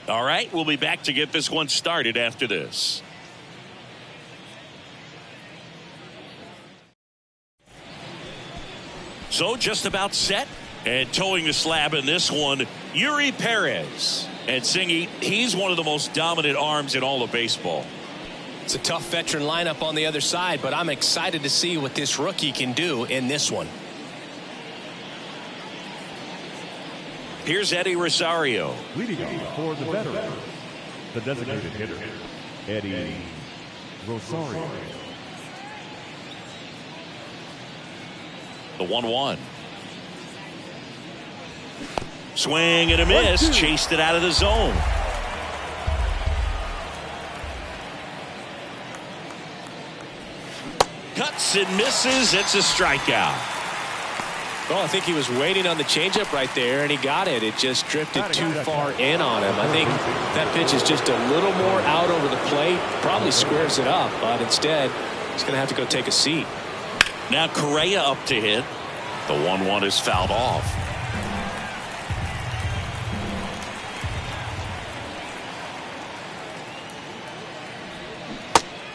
All right, we'll be back to get this one started after this. So just about set, and towing the slab in this one, Yuri Perez. And Singy, he's one of the most dominant arms in all of baseball. It's a tough veteran lineup on the other side, but I'm excited to see what this rookie can do in this one. Here's Eddie Rosario. Leading off for the veteran, the designated hitter, Eddie Rosario. The 1-1. Swing and a miss. Chased it out of the zone. Cuts and misses. It's a strikeout. Well, I think he was waiting on the changeup right there, and he got it. It just drifted too far in on him. I think that pitch is just a little more out over the plate. Probably squares it up, but instead, he's going to have to go take a seat. Now Correa up to hit. The 1-1 is fouled off.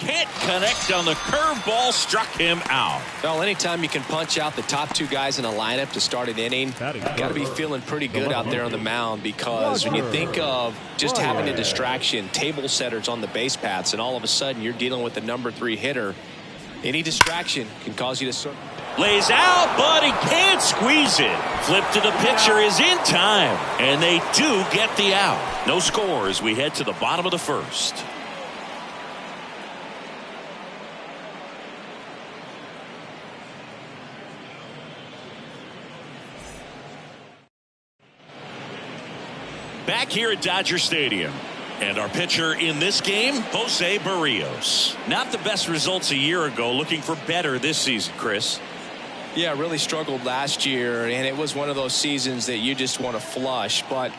Can't connect on the curveball, struck him out. Well, anytime you can punch out the top two guys in a lineup to start an inning, you got to be feeling pretty good out there on the mound, because when you think of just having a distraction, table setters on the base paths, and all of a sudden you're dealing with the number 3 hitter, any distraction can cause you to... Lays out, but he can't squeeze it. Flip to the pitcher is in time, and they do get the out. No score as we head to the bottom of the first. Back here at Dodger Stadium. And our pitcher in this game, Jose Barrios. Not the best results a year ago. Looking for better this season, Chris. Yeah, really struggled last year, and it was one of those seasons that you just want to flush. But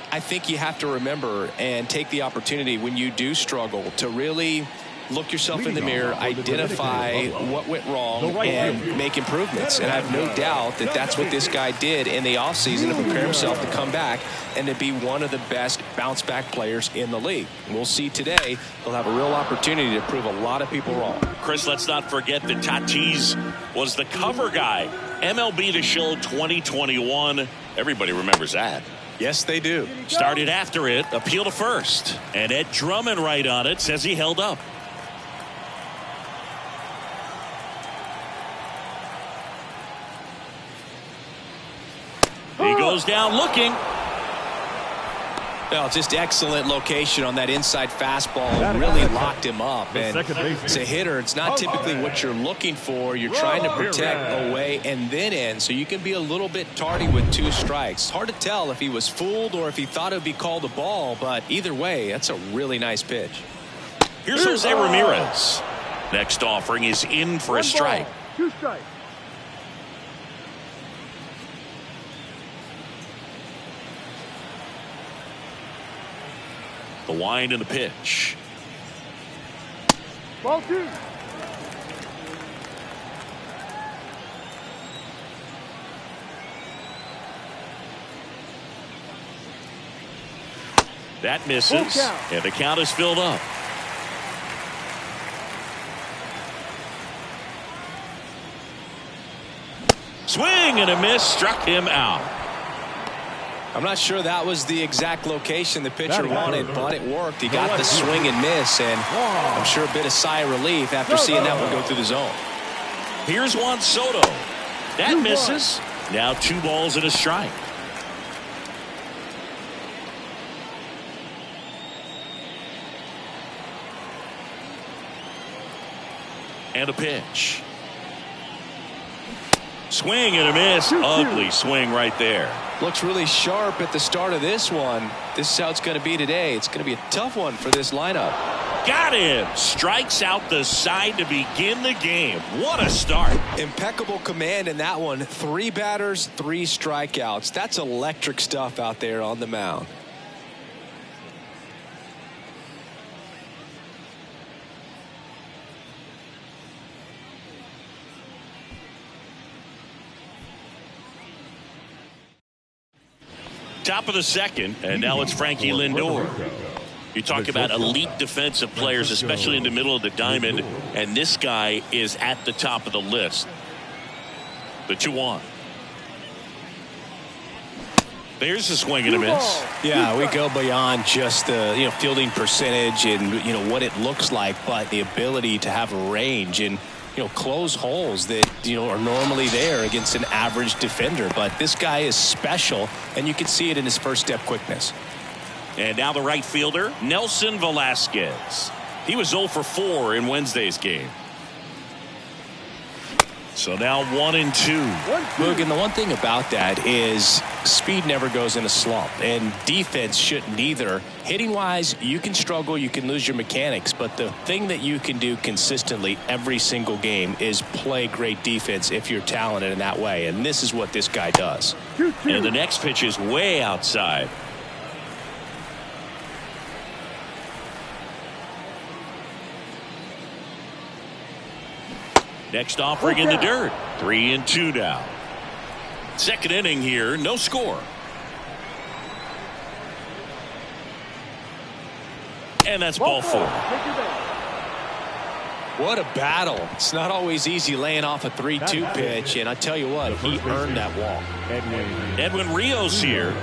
I think you have to remember and take the opportunity when you do struggle to really look yourself in the mirror, identify what went wrong, and make improvements. And I have no doubt that that's what this guy did in the offseason to prepare himself to come back and to be one of the best bounce-back players in the league. We'll see today. He'll have a real opportunity to prove a lot of people wrong. Chris, let's not forget that Tatis was the cover guy. MLB The Show 2021. Everybody remembers that. Yes, they do. Started after it, appeal to first. And Ed Drummond right on it says he held up. He goes down looking. Well, just excellent location on that inside fastball. Really locked him up. And as a hitter, it's not typically what you're looking for. You're trying to protect away and then in, so you can be a little bit tardy with 2 strikes. Hard to tell if he was fooled or if he thought it would be called a ball, but either way, that's a really nice pitch. Here's Jose Ramirez. Next offering is in for a strike. 2 strikes. The wind and the pitch. Ball 2. That misses, and the count is filled up. Swing and a miss, struck him out. I'm not sure that was the exact location the pitcher wanted, but it worked. He got the swing and miss, and I'm sure a bit of sigh of relief after seeing that one go through the zone. Here's Juan Soto. That misses. Now 2 balls and a strike. And a pitch. Swing and a miss. Ugly swing right there. Looks really sharp at the start of this one. This is how it's going to be today. It's going to be a tough one for this lineup. Got him. Strikes out the side to begin the game. What a start. Impeccable command in that one. 3 batters, 3 strikeouts. That's electric stuff out there on the mound. Top of the second, and now it's Frankie Lindor. You talk about elite defensive players, especially in the middle of the diamond, and this guy is at the top of the list. The 2-1. There's a swing and a miss. Yeah, we go beyond just the fielding percentage and what it looks like, but the ability to have a range and close holes that are normally there against an average defender. But this guy is special, and you can see it in his first step quickness. And now the right fielder, Nelson Velasquez. He was 0 for 4 in Wednesday's game. So now 1-2. Look, and the one thing about that is speed never goes in a slump, and defense shouldn't either. Hitting wise, you can struggle, you can lose your mechanics, but the thing that you can do consistently every single game is play great defense if you're talented in that way, and this is what this guy does. And the next pitch is way outside. Next offering in the dirt. 3-2 now. Second inning here, no score. And that's ball 4. What a battle. It's not always easy laying off a 3-2 pitch, and I tell you what, he earned that walk. Edwin Rios here.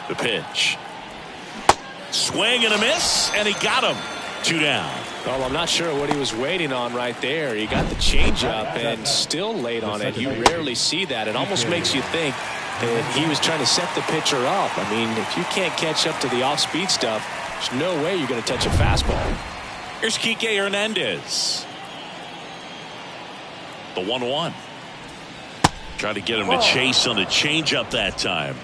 The pitch. Swing and a miss, and he got him. 2 down. Well, I'm not sure what he was waiting on right there. He got the changeup and still laid on it. You rarely see that. It almost makes you think that he was trying to set the pitcher up. I mean, if you can't catch up to the off-speed stuff, there's no way you're going to touch a fastball. Here's Kike Hernandez. The 1-1. Trying to get him to chase on the changeup that time.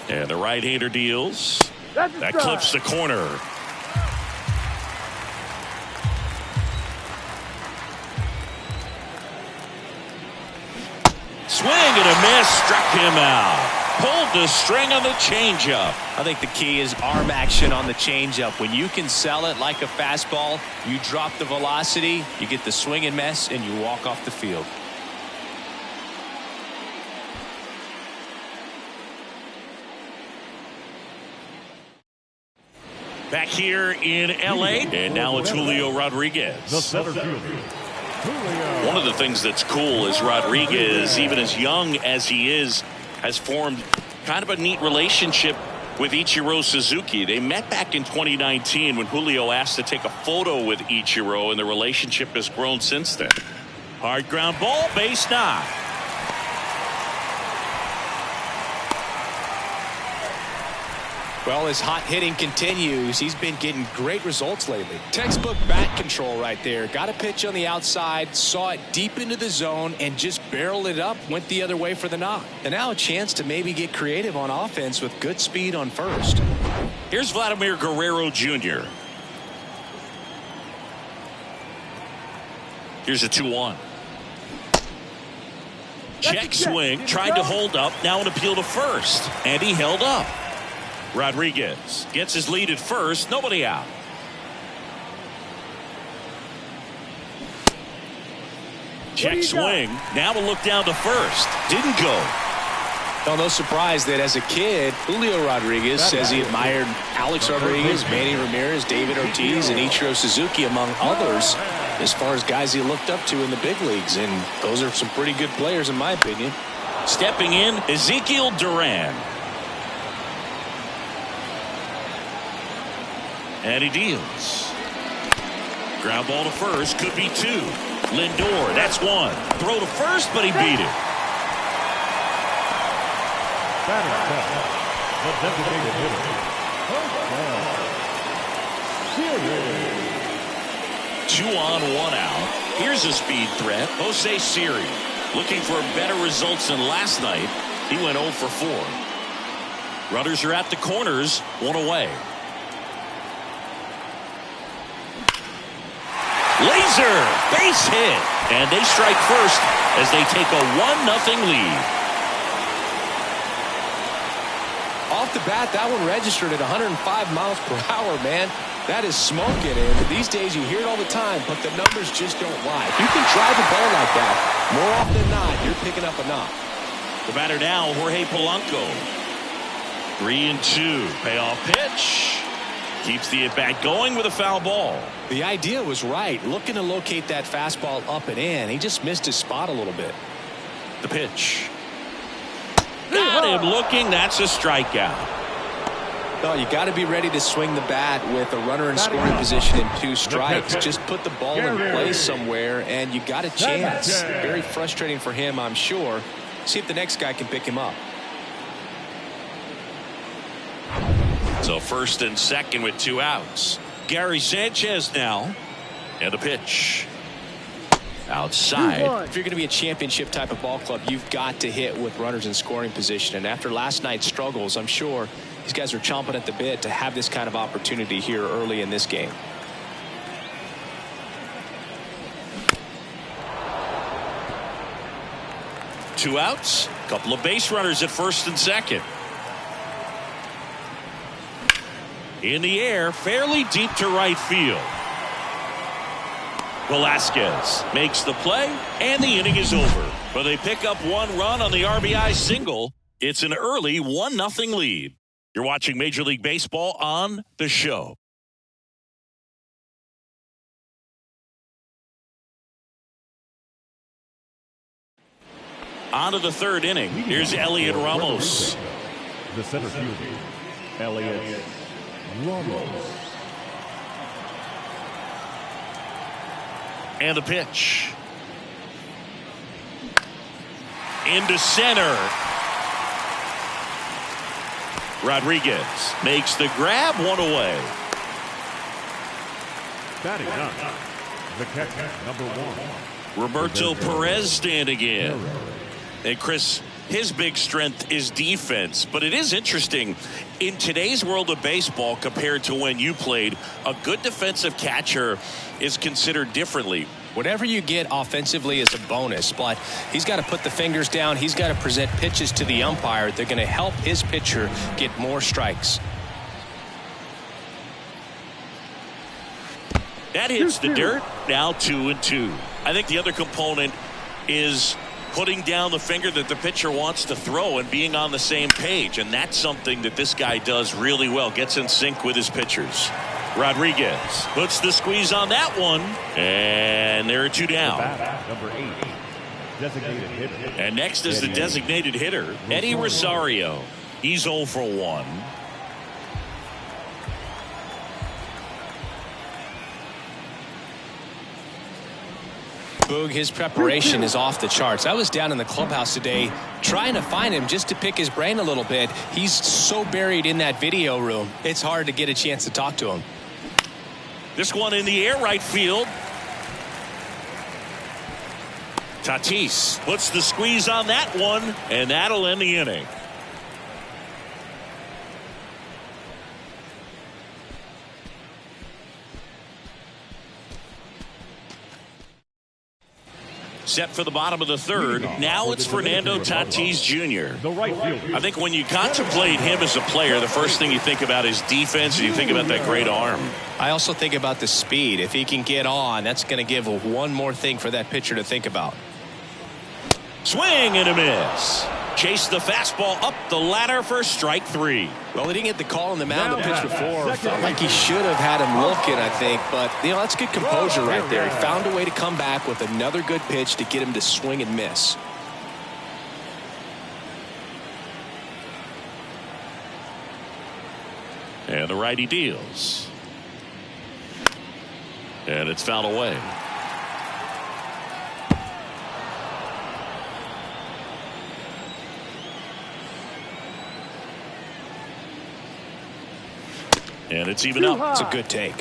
And the right-hander deals. That clips the corner. Swing and a miss. Struck him out. Pulled the string on the changeup. I think the key is arm action on the changeup. When you can sell it like a fastball, you drop the velocity, you get the swing and miss, and you walk off the field. Back here in L.A. And now it's Julio Rodriguez. The center fielder, Julio. One of the things that's cool is Rodriguez, even as young as he is, has formed kind of a neat relationship with Ichiro Suzuki. They met back in 2019 when Julio asked to take a photo with Ichiro, and the relationship has grown since then. Hard ground ball, base knock. Well, as hot hitting continues, he's been getting great results lately. Textbook bat control right there. Got a pitch on the outside, saw it deep into the zone, and just barreled it up, went the other way for the knock. And now a chance to maybe get creative on offense with good speed on first. Here's Vladimir Guerrero Jr. Here's a 2-1. Check swing, tried to hold up, now an appeal to first, and he held up. Rodriguez gets his lead at first, nobody out. Check swing, now a look down to first, didn't go. Well, no surprise that as a kid, Julio Rodriguez says he admired Alex Rodriguez, Manny Ramirez, David Ortiz, and Ichiro Suzuki, among others, as far as guys he looked up to in the big leagues. And those are some pretty good players, in my opinion. Stepping in, Ezekiel Duran. And he deals. Ground ball to first, could be 2. Lindor, that's 1. Throw to first, but he beat it. Batting second, the designated hitter, Siri. 2 on, 1 out. Here's a speed threat, Jose Siri. Looking for better results than last night. He went 0 for 4. Runners are at the corners, 1 away. Laser base hit. And they strike first as they take a 1-0 lead. Off the bat, that one registered at 105 miles per hour, man. That is smoking, and these days you hear it all the time, but the numbers just don't lie. If you can drive a ball like that, more often than not, you're picking up a knock. The batter now, Jorge Polanco. 3-2. Payoff pitch. Keeps the at-bat going with a foul ball. The idea was right, looking to locate that fastball up and in. He just missed his spot a little bit. The pitch. Got him looking. That's a strikeout. Well, you got to be ready to swing the bat with a runner in scoring position and 2 strikes. Just put the ball in place somewhere, and you got a chance. Very frustrating for him, I'm sure. See if the next guy can pick him up. So first and second with 2 outs. Gary Sanchez now. And the pitch. Outside. If you're going to be a championship type of ball club, you've got to hit with runners in scoring position. And after last night's struggles, I'm sure these guys are chomping at the bit to have this kind of opportunity here early in this game. Two outs. Couple of base runners at first and second. In the air, fairly deep to right field. Velasquez makes the play, and the inning is over. But they pick up 1 run on the RBI single. It's an early 1-0 lead. You're watching Major League Baseball on The Show. On to the third inning. Here's Elliot Ramos. The center fielder, Elliot Ramos. And the pitch. Into center. Rodriguez makes the grab, 1 away. Batting up, the catcher, number 1. Roberto Perez standing in. And Chris, his big strength is defense, but it is interesting in today's world of baseball compared to when you played. A good defensive catcher is considered differently. Whatever you get offensively is a bonus, but he's got to put the fingers down. He's got to present pitches to the umpire. They're going to help his pitcher get more strikes. That hits the dirt. Now 2-2. I think the other component is putting down the finger that the pitcher wants to throw and being on the same page. And that's something that this guy does really well. Gets in sync with his pitchers. Rodriguez puts the squeeze on that one. And there are 2 down. Number 8, designated hitter. And next is the designated hitter, Eddie Rosario. He's 0 for 1. Boog, his preparation is off the charts. I was down in the clubhouse today trying to find him just to pick his brain a little bit. He's so buried in that video room, it's hard to get a chance to talk to him. This one in the air, right field. Tatis puts the squeeze on that one, and that'll end the inning. Set for the bottom of the third. Now it's Fernando Tatis Jr. The right fielder. I think when you contemplate him as a player, the first thing you think about is defense, and you think about that great arm. I also think about the speed. If he can get on, that's going to give one more thing for that pitcher to think about. Swing and a miss. Chase the fastball up the ladder for strike 3. Well, he didn't get the call on the mound the pitch before. Felt like he should have had him looking, I think. But, that's good composure right there. He found a way to come back with another good pitch to get him to swing and miss. And the righty deals. And it's fouled away. And it's even up. It's a good take.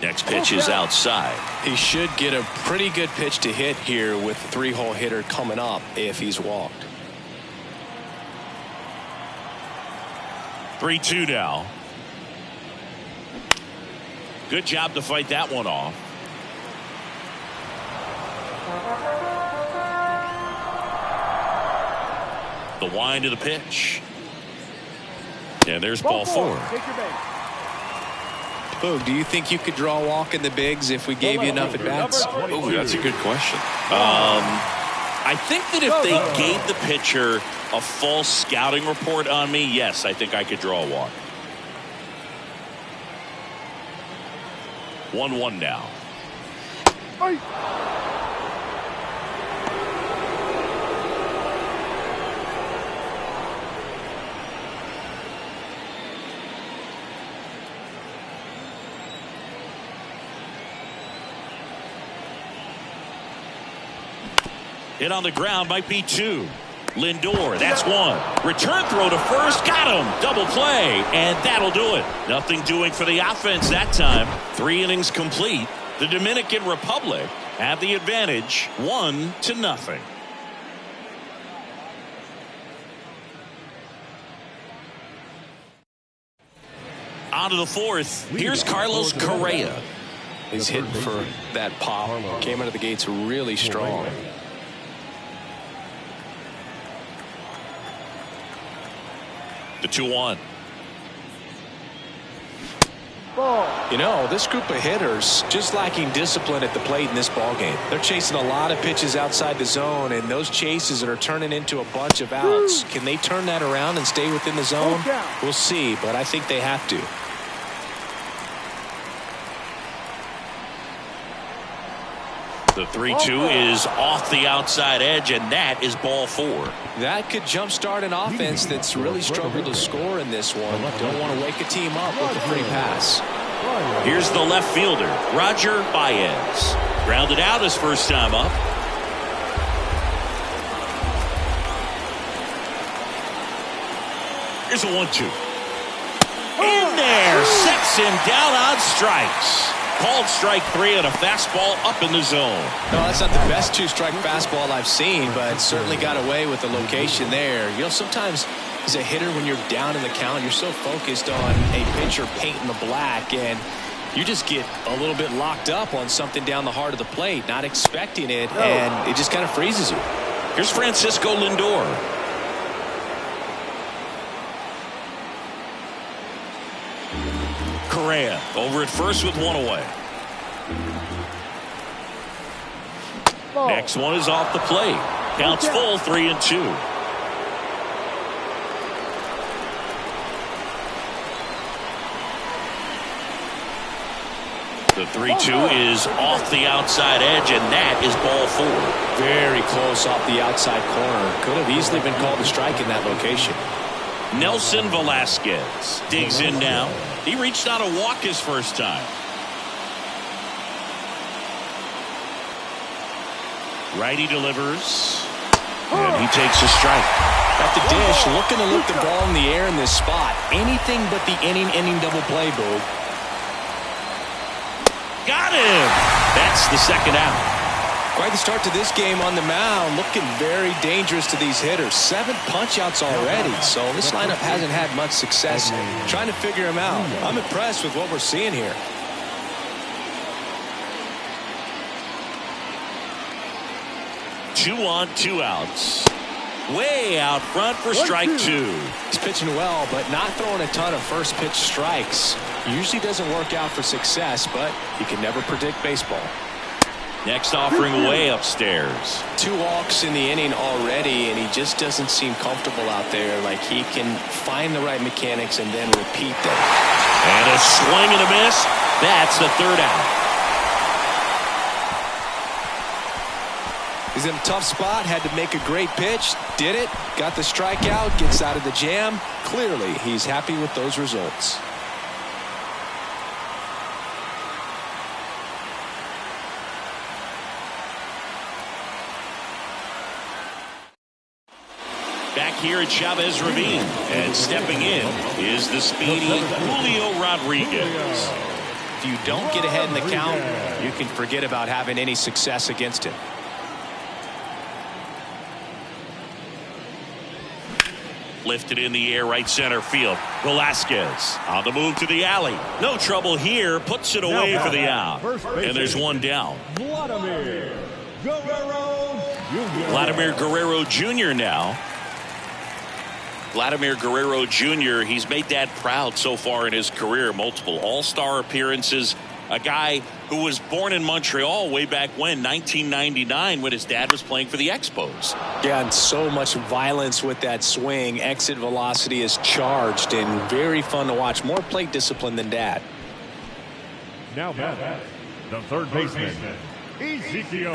Next pitch is outside. He should get a pretty good pitch to hit here with the 3-hole hitter coming up if he's walked. 3-2 now. Good job to fight that one off. The wind of the pitch. And there's ball four. Boog, do you think you could draw a walk in the bigs if we gave you enough at bats? Oh, that's a good question. I think that if they gave the pitcher a full scouting report on me, yes, I think I could draw a walk. 1-1 now. Hit on the ground, might be two. Lindor, that's one. Return throw to first, got him. Double play, and that'll do it. Nothing doing for the offense that time. 3 innings complete. The Dominican Republic have the advantage, 1-0. On to the fourth. Here's Carlos Correa. He's hitting for that pop. Came out of the gates really strong. The 2-1. You know, this group of hitters just lacking discipline at the plate in this ball game. They're chasing a lot of pitches outside the zone, and those chases are turning into a bunch of outs. Can they turn that around and stay within the zone? We'll see, but I think they have to. The 3-2 is off the outside edge, and that is ball four. That could jumpstart an offense that's really struggled to score in this one. Don't want to wake a team up with a free pass. Here's the left fielder, Roger Baez. Grounded out his first time up. Here's a 1-2. In there, sets him down on strikes. Called strike 3 on a fastball up in the zone. No, that's not the best 2-strike fastball I've seen, but certainly got away with the location there. You know, sometimes as a hitter, when you're down in the count, you're so focused on a pitcher painting the black, and you just get a little bit locked up on something down the heart of the plate, not expecting it, and it just kind of freezes you. Here's Francisco Lindor. Correa over at first with one away. Next one is off the plate. Counts full, 3-2. The 3-2 is off the outside edge, and that is ball four. Very close off the outside corner. Could have easily been called a strike in that location. Nelson Velasquez digs in now. He reached out a walk his first time. Righty delivers. And he takes a strike. At the dish, looking to lift the ball in the air in this spot. Anything but the inning double play, Boog. Got him. That's the second out. Quite the start to this game on the mound. Looking very dangerous to these hitters. 7 punch-outs already, so this lineup hasn't had much success trying to figure him out. I'm impressed with what we're seeing here. Two on, 2 outs. Way out front for strike 2. He's pitching well, but not throwing a ton of first pitch strikes. Usually doesn't work out for success, but you can never predict baseball. Next offering way upstairs. 2 walks in the inning already, and he just doesn't seem comfortable out there. Like he can find the right mechanics and then repeat them. And a swing and a miss. That's the 3rd out. He's in a tough spot, had to make a great pitch, did it, got the strikeout, gets out of the jam. Clearly, he's happy with those results. Back here at Chavez Ravine, and stepping in is the speedy Julio Rodriguez. If you don't get ahead in the count, you can forget about having any success against him. Lifted in the air, right center field. Velasquez on the move to the alley. No trouble here. Puts it away for the out. And there's one down. Vladimir Guerrero Jr. Vladimir Guerrero Jr. now. Vladimir Guerrero Jr., he's made Dad proud so far in his career. Multiple all-star appearances. A guy who was born in Montreal way back when, 1999, when his dad was playing for the Expos. Yeah, and so much violence with that swing. Exit velocity is charged and very fun to watch. More plate discipline than Dad. Now batting, the third baseman, Ezekiel.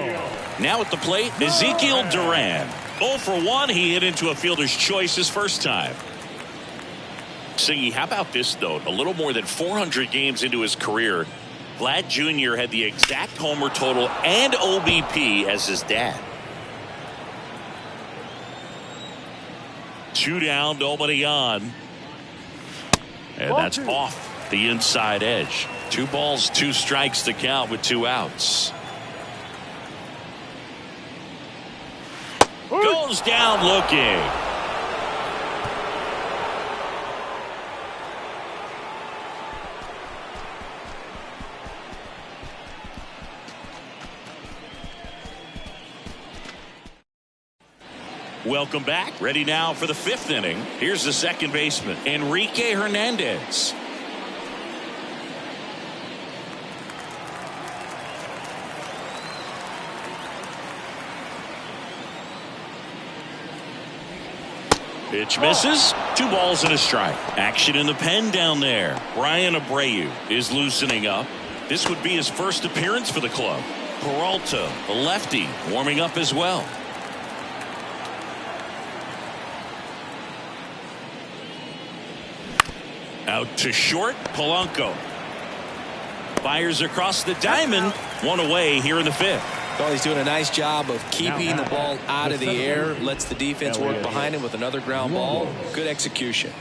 Now at the plate, Ezekiel Duran. 0 for 1. He hit into a fielder's choice his first time. Singy, how about this, though? A little more than 400 games into his career, Vlad Jr. had the exact homer total and OBP as his dad. 2 down, nobody on. And that's off the inside edge. 2 balls, 2 strikes to count with 2 outs. Goes down looking. Welcome back. Ready now for the 5th inning. Here's the second baseman, Enrique Hernandez. Pitch misses. 2 balls and a strike. Action in the pen down there. Brian Abreu is loosening up. This would be his first appearance for the club. Peralta, a lefty, warming up as well. Out to short, Polanco. Fires across the diamond. 1 away here in the 5th. Well, he's doing a nice job of keeping the ball out of the air. Lets the defense work behind him with another ground ball. Good execution.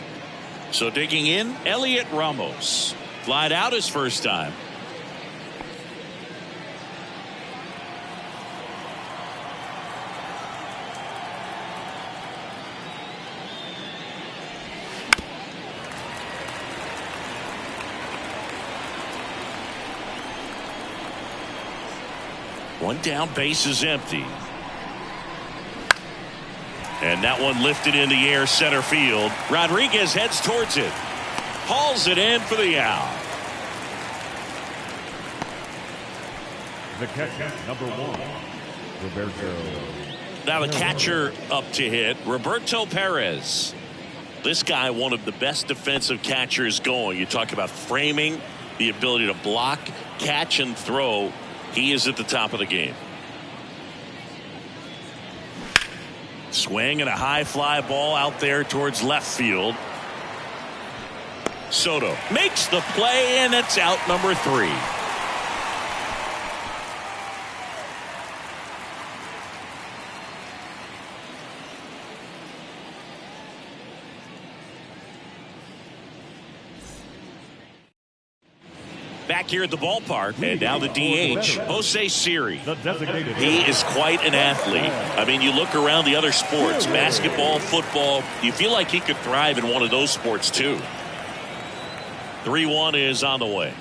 So digging in, Elliot Ramos. Flied out his first time. One down, base is empty. And that one lifted in the air, center field. Rodriguez heads towards it. Hauls it in for the out. The catcher, number 1, Roberto. Now the catcher up to hit, Roberto Perez. This guy, one of the best defensive catchers going. You talk about framing, the ability to block, catch, and throw. He is at the top of the game. Swing and a high fly ball out there towards left field. Soto makes the play, and it's out number 3. Back here at the ballpark, and now the DH, Jose Siri. He is quite an athlete. I mean, you look around the other sports, basketball, football, you feel like he could thrive in one of those sports too. 3-1 is on the way.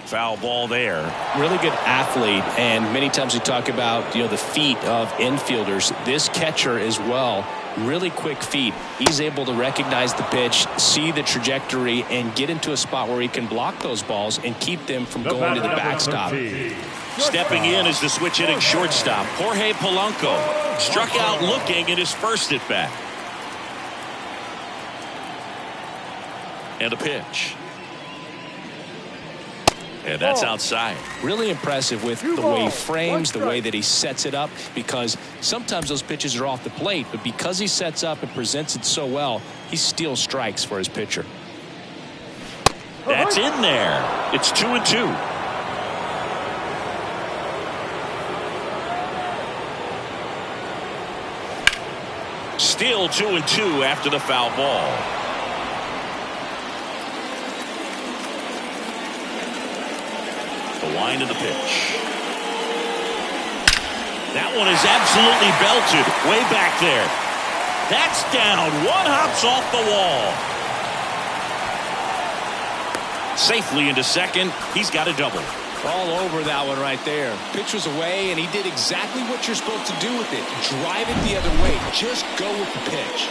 Foul ball there. Really good athlete, and many times we talk about the feet of infielders. This catcher as well, really quick feet. He's able to recognize the pitch, see the trajectory, and get into a spot where he can block those balls and keep them from going to the backstop. Stepping in is the switch hitting shortstop, Jorge Polanco. Struck out looking in his first at bat. And a pitch. And that's outside. Really impressive with the way he frames, the way that he sets it up, because sometimes those pitches are off the plate, but because he sets up and presents it so well, he steals strikes for his pitcher. That's in there. It's 2-2. Still 2-2 after the foul ball. The line of the pitch. That one is absolutely belted way back there. That's down. One hops off the wall. Safely into second. He's got a double. All over that one right there. Pitch was away, and he did exactly what you're supposed to do with it. Drive it the other way. Just go with the pitch.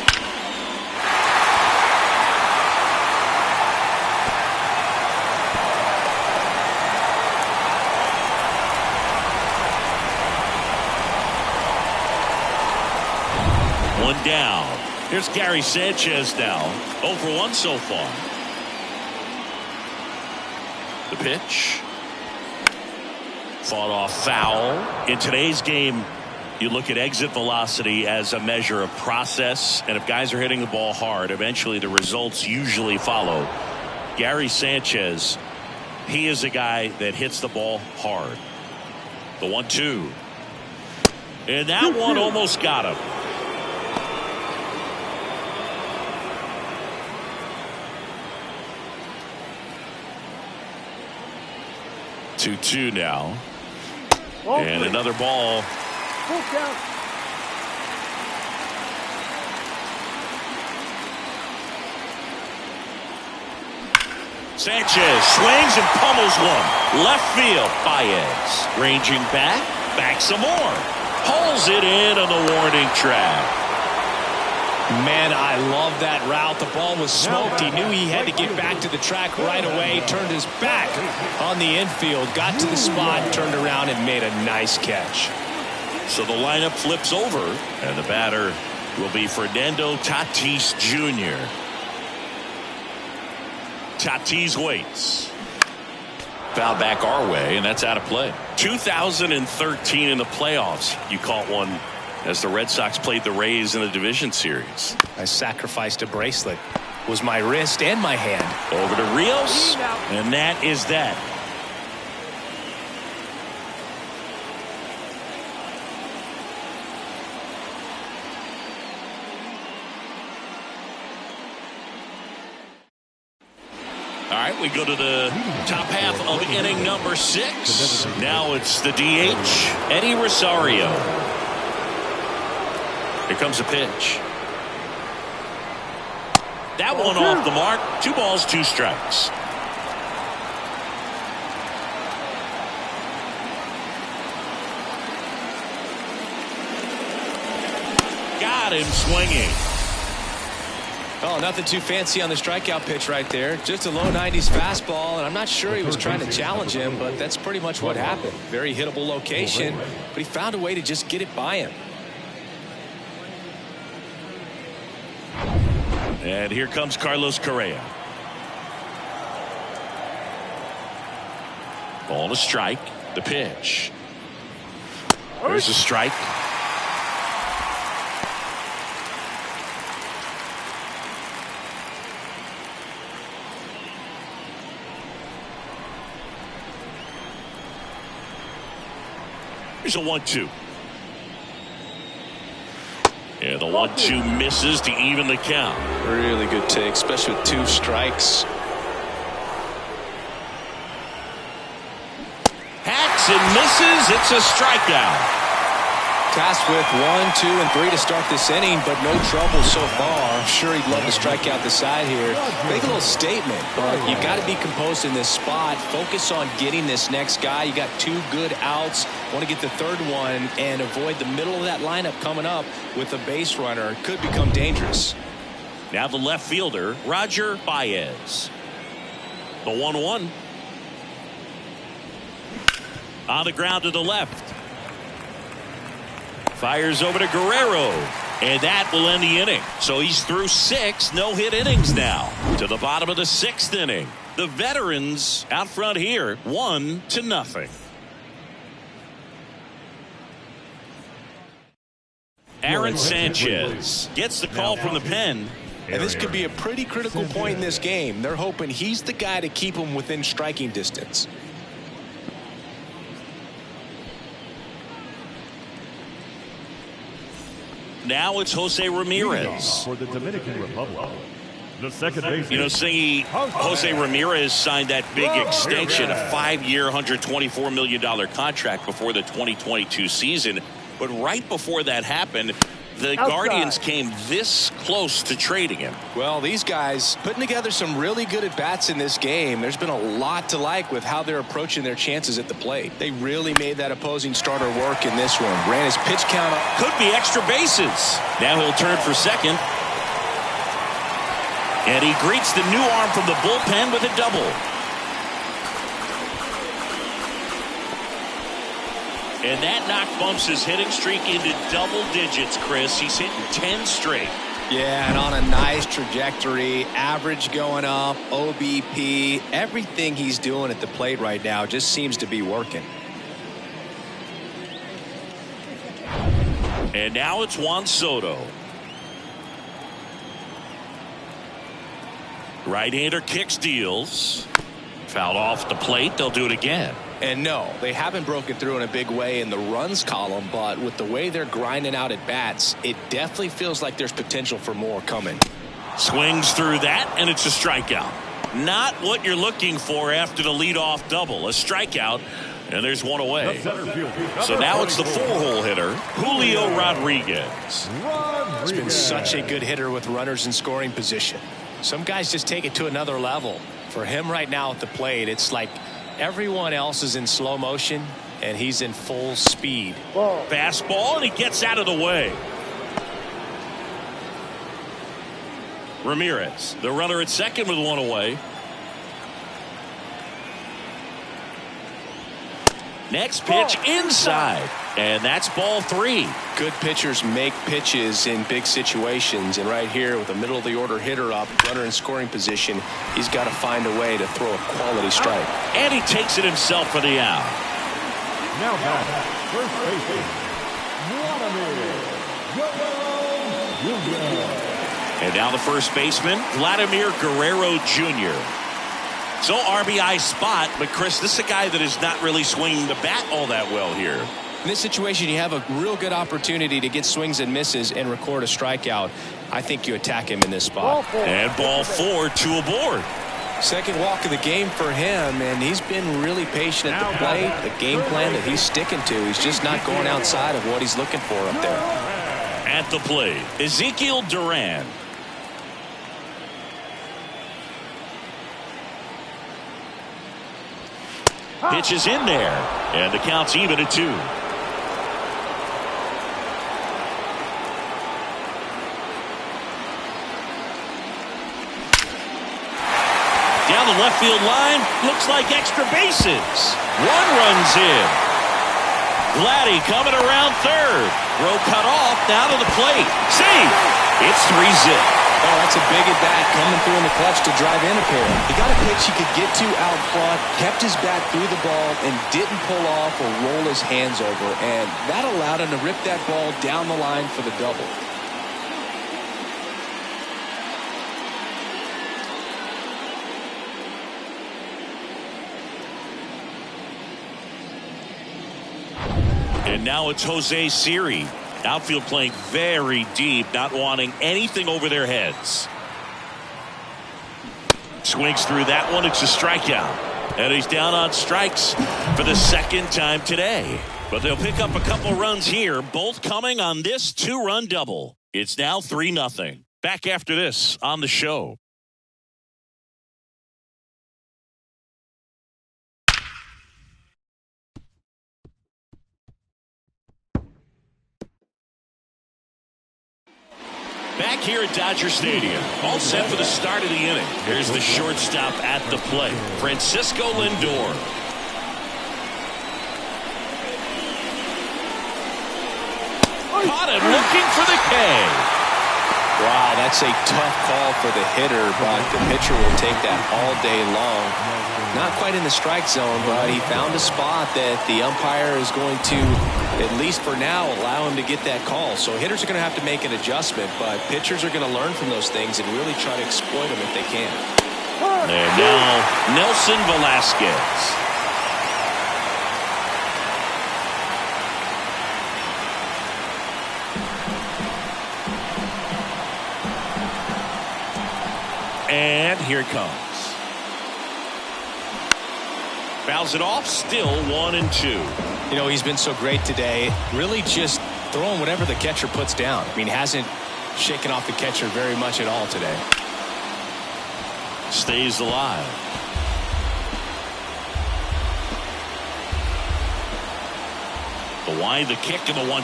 One down. Here's Gary Sanchez now. 0 for 1 so far. The pitch. Fought off foul. In today's game, you look at exit velocity as a measure of process, and if guys are hitting the ball hard, eventually the results usually follow. Gary Sanchez, he is a guy that hits the ball hard. The 1-2. And that one almost got him. Two now. And another ball. Sanchez swings and pummels one. Left field. Baez ranging back some more. Pulls it in on the warning track. Man, I love that route. The ball was smoked. He knew he had to get back to the track right away. Turned his back on the infield. Got to the spot, turned around, and made a nice catch. So the lineup flips over, and the batter will be Fernando Tatis Jr. Tatis waits. Foul back our way, and that's out of play. 2013 in the playoffs, you caught one as the Red Sox played the Rays in the division series. I sacrificed a bracelet. It was my wrist and my hand. Over to Rios, and that is that. All right, we go to the top half of inning number 6. Now it's the DH, Eddie Rosario. Here comes a pitch. That one off the mark. 2 balls, 2 strikes. Got him swinging. Oh, nothing too fancy on the strikeout pitch right there. Just a low 90s fastball, and I'm not sure he was trying to challenge him, but that's pretty much what happened. Very hittable location, but he found a way to just get it by him. And here comes Carlos Correa. Ball to strike. The pitch. There's a strike. Here's a 1-2. Yeah, the 1-2 misses to even the count. Really good take, especially with 2 strikes. Hacks and misses. It's a strikeout. Tasked with 1, 2, and 3 to start this inning, but no trouble so far. I'm sure he'd love to strike out the side here. Make a little statement, but you got to be composed in this spot. Focus on getting this next guy. You got 2 good outs. Want to get the 3rd one and avoid the middle of that lineup coming up with a base runner. It could become dangerous. Now the left fielder, Roger Baez. The 1-1. On the ground to the left. Fires over to Guerrero, and that will end the inning. So he's through 6 no-hit innings now. To the bottom of the 6th inning. The veterans out front here, 1-0. Aaron Sanchez gets the call from the pen. And this could be a pretty critical point in this game. They're hoping he's the guy to keep them within striking distance. Now it's Jose Ramirez. For the Dominican Republic. The second baseman. You know, Singy, Jose Ramirez signed that big extension, a 5-year, $124 million contract before the 2022 season. But right before that happened, the Guardians came this close to trading him. Well, these guys putting together some really good at-bats in this game. There's been a lot to like with how they're approaching their chances at the plate. They really made that opposing starter work in this one. Ran his pitch count up. Could be extra bases. Now he'll turn for second. And he greets the new arm from the bullpen with a double. And that knock bumps his hitting streak into double digits, Chris. He's hitting 10 straight. Yeah, and on a nice trajectory. Average going up, OBP. Everything he's doing at the plate right now just seems to be working. And now it's Juan Soto. Right-hander kicks, deals. Fouled off the plate. They'll do it again. And no, they haven't broken through in a big way in the runs column, but with the way they're grinding out at bats, it definitely feels like there's potential for more coming. Swings through that, and it's a strikeout. Not what you're looking for after the leadoff double. A strikeout, and there's one away. So now it's the four-hole hitter, Julio Rodriguez. He's been such a good hitter with runners in scoring position. Some guys just take it to another level. For him right now at the plate, it's like everyone else is in slow motion, and he's in full speed. Fastball, and he gets out of the way. Ramirez, the runner at second with one away. Next pitch inside, and that's ball three. Good pitchers make pitches in big situations, and right here with a middle of the order hitter up, runner in scoring position, he's got to find a way to throw a quality strike. And he takes it himself for the out. Now back, first baseman, Vladimir Guerrero Jr. And now the first baseman, Vladimir Guerrero Jr. So RBI spot, but Chris, this is a guy that is not really swinging the bat all that well here. In this situation, you have a real good opportunity to get swings and misses and record a strikeout. I think you attack him in this spot. And ball four, two aboard. Second walk of the game for him, and he's been really patient at the plate. The game plan that he's sticking to, he's just not going outside of what he's looking for up there. At the plate, Ezekiel Duran. Pitch is in there, and the count's even at 2. Down the left field line, looks like extra bases. One runs in. Vladdy coming around third. Throw cut off, now to the plate. See, it's 3-zip. Oh, that's a big at-bat coming through in the clutch to drive in a pair. He got a pitch he could get to out front, kept his bat through the ball, and didn't pull off or roll his hands over. And that allowed him to rip that ball down the line for the double. And now it's Jose Siri. Outfield playing very deep, not wanting anything over their heads. Swings through that one. It's a strikeout. And he's down on strikes for the second time today. But they'll pick up a couple runs here, both coming on this 2-run double. It's now 3-0. Back after this on the show. Back here at Dodger Stadium, all set for the start of the inning. Here's the shortstop at the plate, Francisco Lindor. Caught him looking for the K. Wow, that's a tough call for the hitter, but the pitcher will take that all day long. Not quite in the strike zone, but he found a spot that the umpire is going to, at least for now, allow him to get that call. So hitters are going to have to make an adjustment, but pitchers are going to learn from those things and really try to exploit them if they can. And now Nelson Velasquez. And here it comes. Fouls it off, still 1-2. You know, he's been so great today. Really just throwing whatever the catcher puts down. I mean, hasn't shaken off the catcher very much at all today. Stays alive. The wind, the kick, and the 1-2.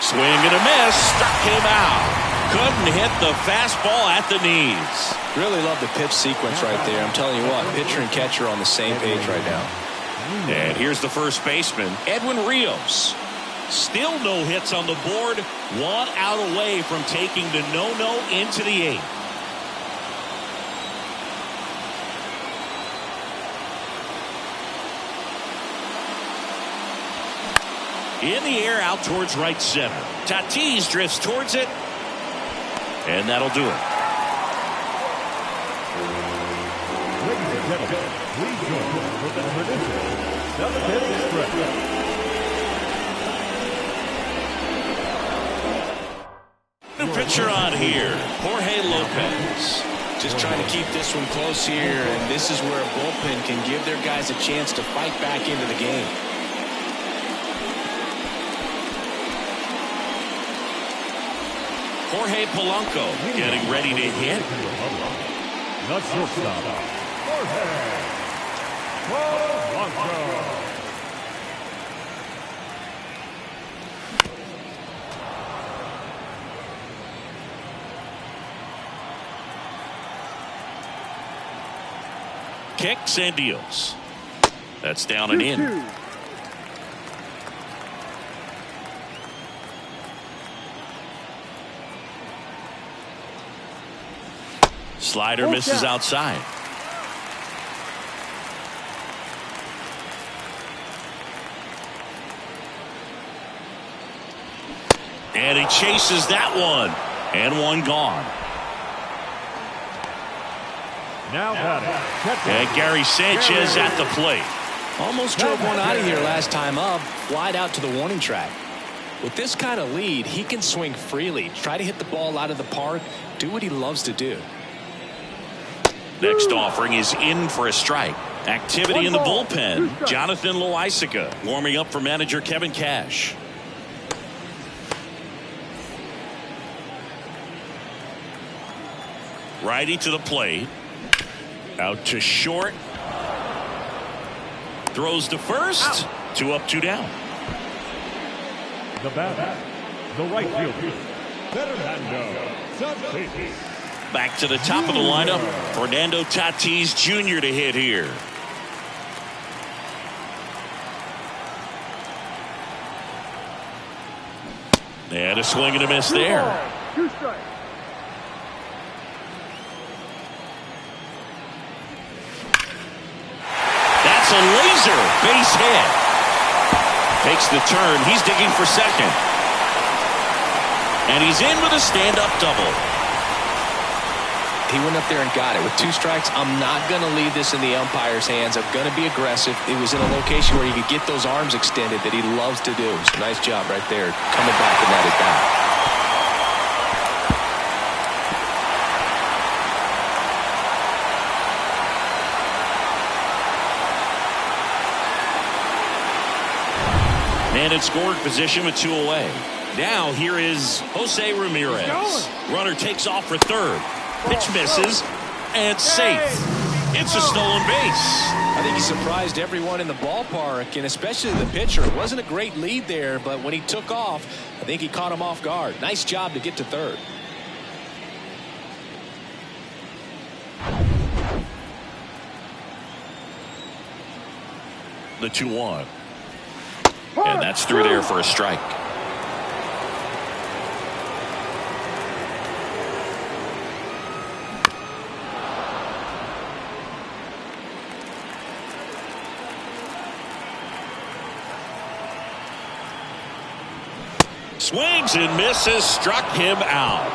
Swing and a miss. Struck him out. Couldn't hit the fastball at the knees. Really love the pitch sequence right there. I'm telling you what, pitcher and catcher are on the same page right now. And here's the first baseman, Edwin Rios. Still no hits on the board. 1 out away from taking the no-no into the 8th. In the air, out towards right center. Tatis drifts towards it. And that'll do it. Ladies and gentlemen, please join us for the traditional 7-inning stretch. New pitcher on here, Jorge Lopez. Just trying to keep this one close here, and this is where a bullpen can give their guys a chance to fight back into the game. Jorge Polanco getting ready to hit. The shortstop, Jorge Polanco. Kicks and deals. That's down and in. Slider misses outside. And he chases that one. And one gone. Now and Gary Sanchez at the plate. Almost drove one out of here last time up. Wide out to the warning track. With this kind of lead, he can swing freely. Try to hit the ball out of the park. Do what he loves to do. Next offering is in for a strike. Activity in the bullpen. Jonathan Loaisiga warming up for manager Kevin Cash. Righty to the plate. Out to short. Throws to first. 2 up, 2 down. The batter, the right fielder, Fernando Tatis. Back to the top of the lineup. Fernando Tatis Jr. to hit here. And a swing and a miss there. 2 strikes. That's a laser base hit. Takes the turn. He's digging for second. And he's in with a stand-up double. He went up there and got it. With 2 strikes, I'm not going to leave this in the umpire's hands. I'm going to be aggressive. It was in a location where he could get those arms extended that he loves to do. So nice job right there, coming back and let it down. And in scoring position with 2 away. Now here is Jose Ramirez. Runner takes off for third. Pitch misses and safe. It's a stolen base. I think he surprised everyone in the ballpark, and especially the pitcher. It wasn't a great lead there, but when he took off, I think he caught him off guard. Nice job to get to third. The 2-1. And that's through there for a strike. Swings and misses, struck him out.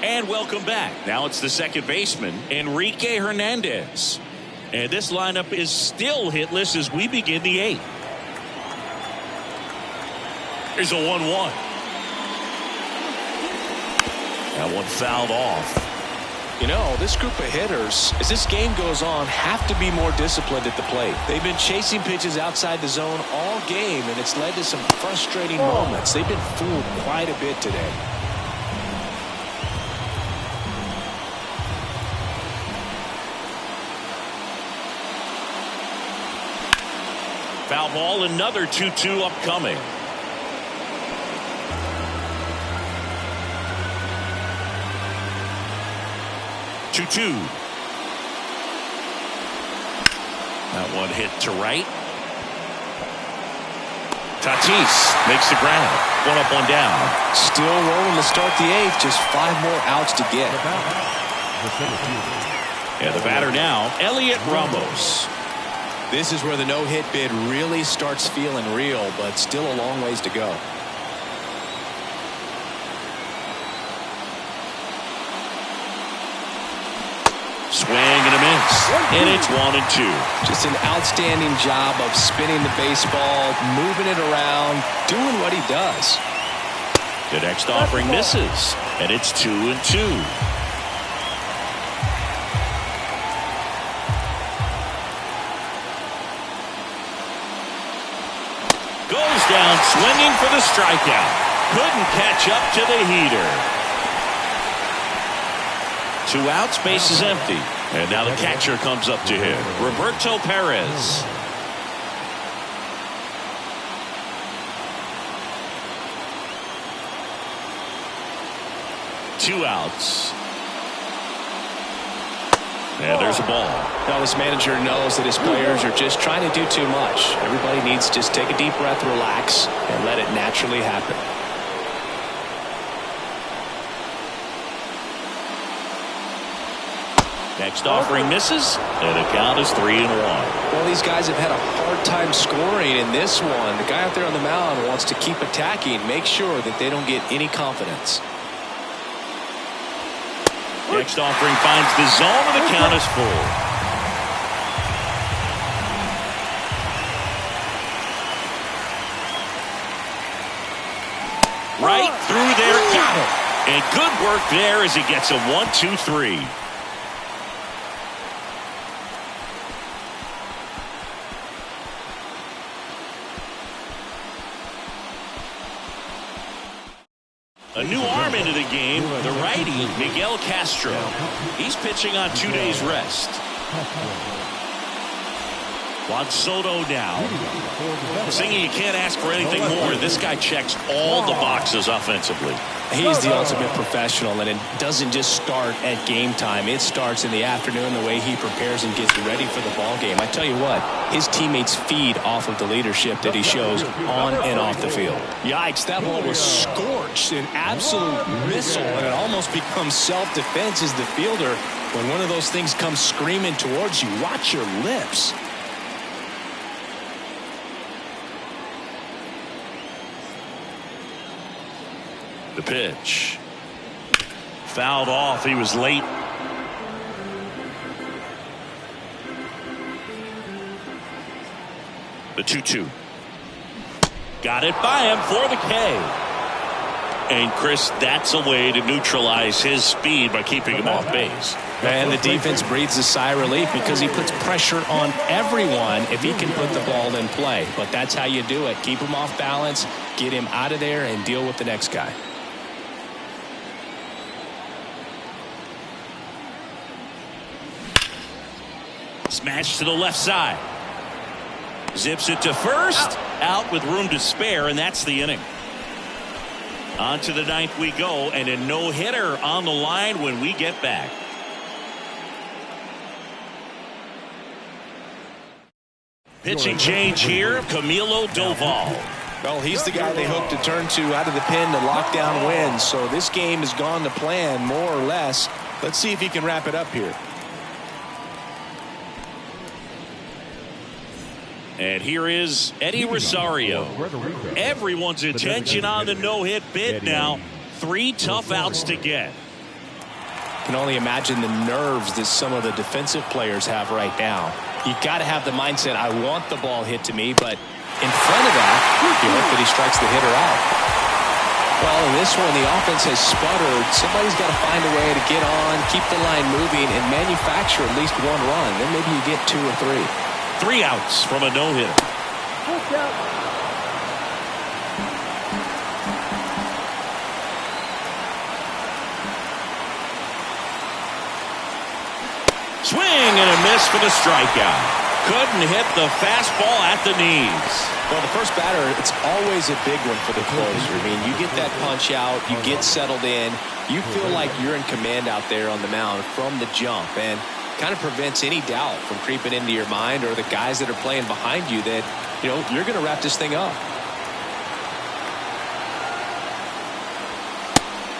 And welcome back. Now it's the second baseman, Enrique Hernandez. And this lineup is still hitless as we begin the 8th. Here's a 1-1. That one fouled off. You know, this group of hitters, as this game goes on, have to be more disciplined at the plate. They've been chasing pitches outside the zone all game, and it's led to some frustrating moments. They've been fooled quite a bit today. Foul ball, another 2-2 upcoming. That one hit to right. Tatis makes the grab. One up, one down. Still rolling to start the eighth. Just 5 more outs to get. And the batter now, Elliot Ramos. This is where the no-hit bid really starts feeling real, but still a long ways to go. Swing and a miss. And it's 1-2. Just an outstanding job of spinning the baseball, moving it around, doing what he does. The next offering misses. And it's 2-2. Goes down swinging for the strikeout. Couldn't catch up to the heater. 2 outs, base is empty. And now the catcher comes up to him, Roberto Perez. Two outs. And there's a ball. Now this manager knows that his players are just trying to do too much. Everybody needs to just take a deep breath, relax, and let it naturally happen. Next offering misses, and the count is 3-1. Well, these guys have had a hard time scoring in this one. The guy out there on the mound wants to keep attacking, make sure that they don't get any confidence. Next offering finds the zone, and the count is full. Right through there, got it. And good work there as he gets a 1-2-3. A new arm into the game, the righty, Miguel Castro. He's pitching on 2 days rest. Juan Soto now. Singy, you can't ask for anything more. This guy checks all the boxes offensively. He's the ultimate professional, and it doesn't just start at game time. It starts in the afternoon, the way he prepares and gets ready for the ball game. I tell you what, his teammates feed off of the leadership that he shows on and off the field. Yikes, that ball was scorched, an absolute missile, and it almost becomes self-defense as the fielder. When one of those things comes screaming towards you, watch your lips. The pitch. Fouled off. He was late. The 2-2. Got it by him for the K. And Chris, that's a way to neutralize his speed by keeping him off base. And the defense breathes a sigh of relief because he puts pressure on everyone if he can put the ball in play. But that's how you do it. Keep him off balance, get him out of there, and deal with the next guy. Smash to the left side. Zips it to first. Out with room to spare, and that's the inning. On to the ninth we go, and a no-hitter on the line when we get back. Pitching change here, Camilo Doval. Well, he's the guy they hope to turn to out of the pen to lock down wins. So this game has gone to plan, more or less. Let's see if he can wrap it up here. And here is Eddie Rosario. Everyone's attention on the no-hit bid now. 3 tough outs to get. Can only imagine the nerves that some of the defensive players have right now. You got to have the mindset, I want the ball hit to me, but in front of that, you hope that he strikes the hitter out. Well, in this one, the offense has sputtered. Somebody's got to find a way to get on, keep the line moving, and manufacture at least one run. Then maybe you get 2 or 3. 3 outs from a no-hitter. Swing and a miss for the strikeout. Couldn't hit the fastball at the knees. Well, the first batter, it's always a big one for the closer. I mean, you get that punch out, you get settled in, you feel like you're in command out there on the mound from the jump, and kind of prevents any doubt from creeping into your mind or the guys that are playing behind you that, you know, you're going to wrap this thing up.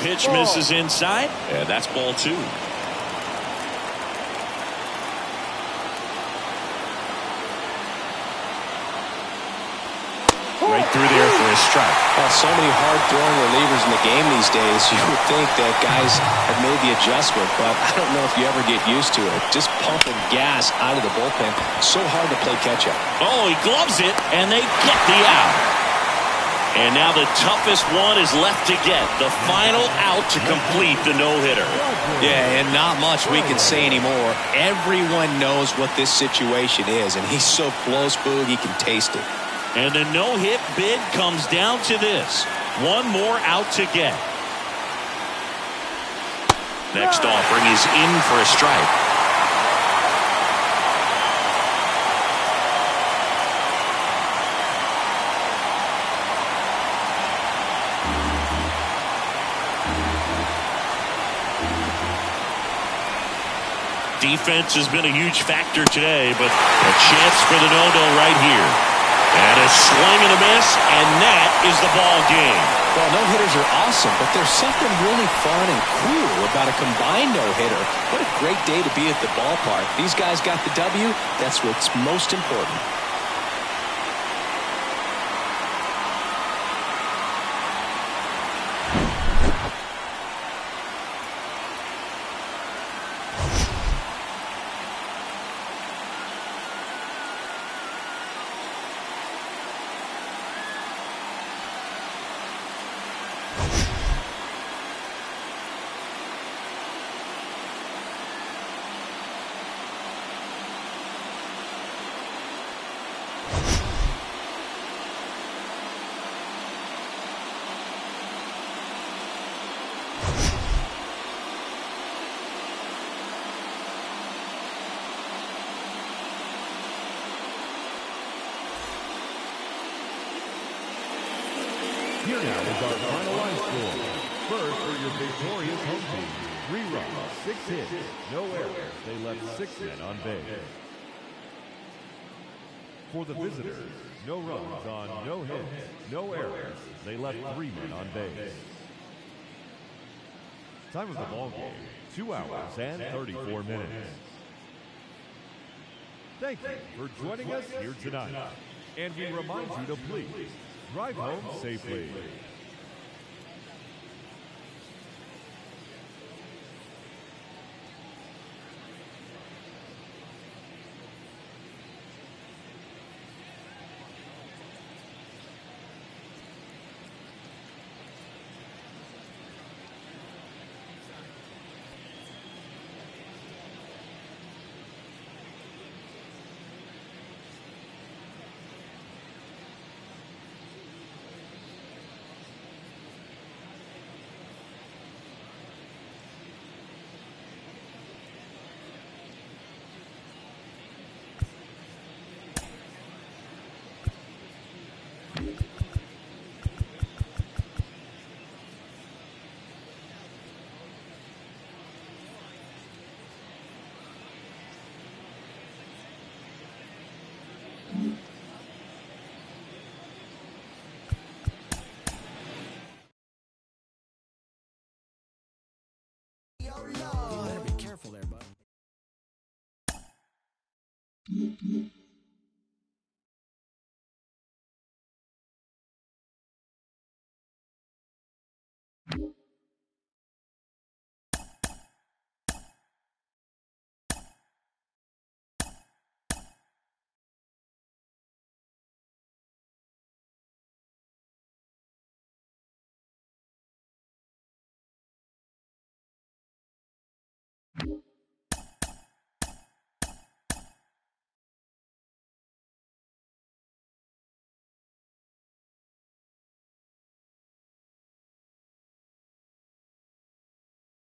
Pitch misses inside, and that's ball 2. Right through there for a strike. Well, so many hard-throwing relievers in the game these days, you would think that guys have made the adjustment, but I don't know if you ever get used to it. Just pumping gas out of the bullpen. So hard to play catch-up. Oh, he gloves it, and they get the out. And now the toughest one is left to get. The final out to complete the no-hitter. Yeah, and not much we can say anymore. Everyone knows what this situation is, and he's so close, Boog, he can taste it. And the no-hit bid comes down to this. One more out to get. Next offering is in for a strike. Defense has been a huge factor today, but a chance for the no-no right here. And a swing and a miss, and that is the ball game. Well, no-hitters are awesome, but there's something really fun and cool about a combined no-hitter. What a great day to be at the ballpark. These guys got the W. That's what's most important. Here now is our finalized score. First, for your victorious home team, 3 runs, 6 hits, no errors. They left 6 men on base. For the visitors, no runs on no hits, no errors. They left 3 men on base. Time of the ball game, 2 hours and 34 minutes. Thank you for joining us here tonight. And we remind you to please drive home safely.